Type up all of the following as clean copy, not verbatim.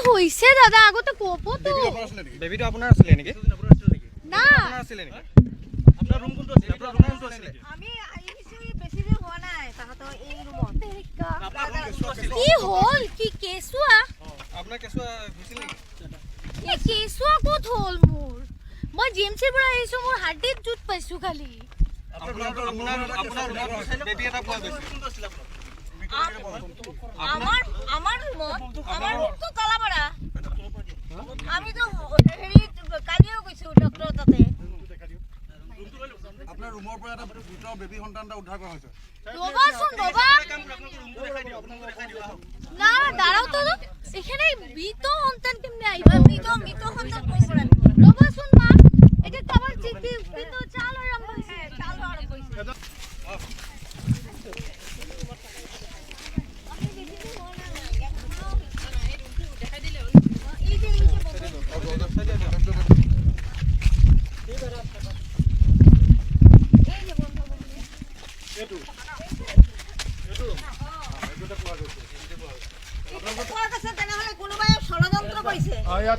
হইছে দাদা আগতে কব তো বেবিটো আপোনাৰ আছিল নেকি না আপোনাৰ আছিল নেকি আপোনাৰ ৰুম কোনটো আছিল আপোনাৰ ৰুম কোনটো আছিল আমি আইছো বেছি দিন হোৱা নাই তাহাতো এই ৰুমত কি হল কি কেসুয়া আপোনাৰ কেসুয়া হৈছিল নেকি এই কেসুয়া কত হল মোৰ মই জিএমসিৰ পৰা আহিছো মোৰ হাৰ্ডিত জুট পাইছো খালি আপোনাৰ বেবি এটা পোৱা গৈছে কোনটো আছিল আমাৰ ৰুমটো তালামাৰা আমি তো হেৰি কালিও গৈছো ডক্টৰ তাতে আপোনাৰ ৰুমৰ পৰা এটা দুটা বেবি সন্তান এটা উদ্ধাৰ কৰা হৈছে রবাসুন রবা না দাঁড়াও তো এখানে মৃত সন্তান কেমনে আইবা মৃত সন্তান কই পৰা ৰবাসুন মা এটা খাবাৰ চিঠি মৃত চাল আৰম্ভ হইছে চাল আৰম্ভ হইছে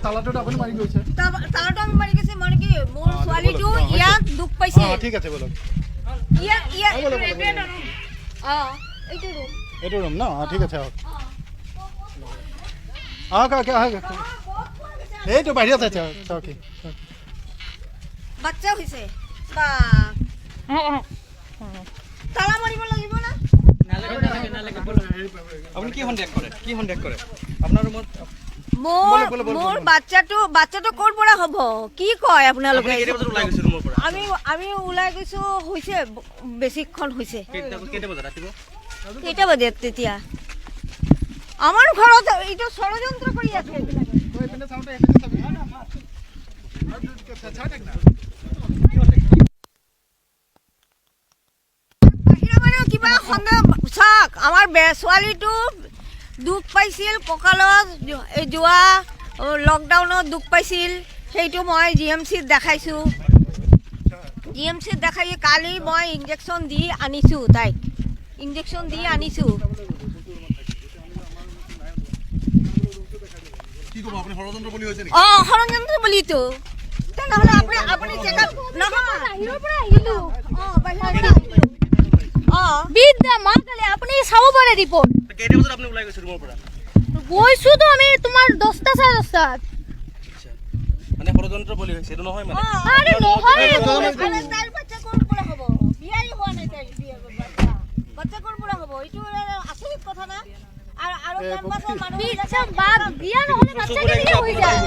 তালাটো আপুনি মাৰি গৈছে তালাটো আমি মাৰি গৈছে মানে কি মোৰ ছোৱালীটো ইয়াত দুখ পাইছে ঠিক আছে বলক এইটো ৰুম ন ঠিক আছে এইটো বাহিৰত আছে চকি বাচ্চা হৈছে বা তালা মাৰিব লাগিব না আপুনি কি সন্দেহ কৰে আপোনাৰ ৰুমত মোৰ বাচ্চাটো ক'ৰ পৰা হ'ব কি কয় আপোনালোকে আমি ওলাই গৈছো হৈছে বেছিক্ষণ হৈছে কেইটা বজাত তেতিয়া আমাৰ ঘৰত এইটো ষড়যন্ত্ৰ কৰি আছে বাহিৰা মানুহ কিবা সন্দেহ চাওক আমাৰ ছোৱালীটো দুখ পাইছিল কঁকালত যোৱা লকডাউনত দুখ পাইছিল সেইটো মই জিএমচিত দেখাইছোঁ জিএমচিত দেখাই কালি মই ইনজেকশ্যন দি আনিছোঁ তাইক ষড়যন্ত্ৰ বুলিতো তেনেহ'লে আপুনি চেকআপ বিদ্যা মা কালি আপুনি চাব পাৰে ৰিপৰ্ট কেইটা বজাত আপুনি ওলাই গৈছে ৰুমৰ পৰা গৈছো তো আমি তোমাৰ 10টা 10:30 মানে ষড়যন্ত্ৰ বুলি হৈছে এইটো নহয় মানে আৰে নহয় তাইৰ বাচ্চা ক'ৰ পৰা হ'ব বিয়াই হোৱা নাই তাইৰ বাচ্চা ক'ৰ পৰা হ'ব এইটো আচৰিত কথা না আৰু মানুহ বিয়া নহলে বাচ্চা কেনেকৈ হৈ যায়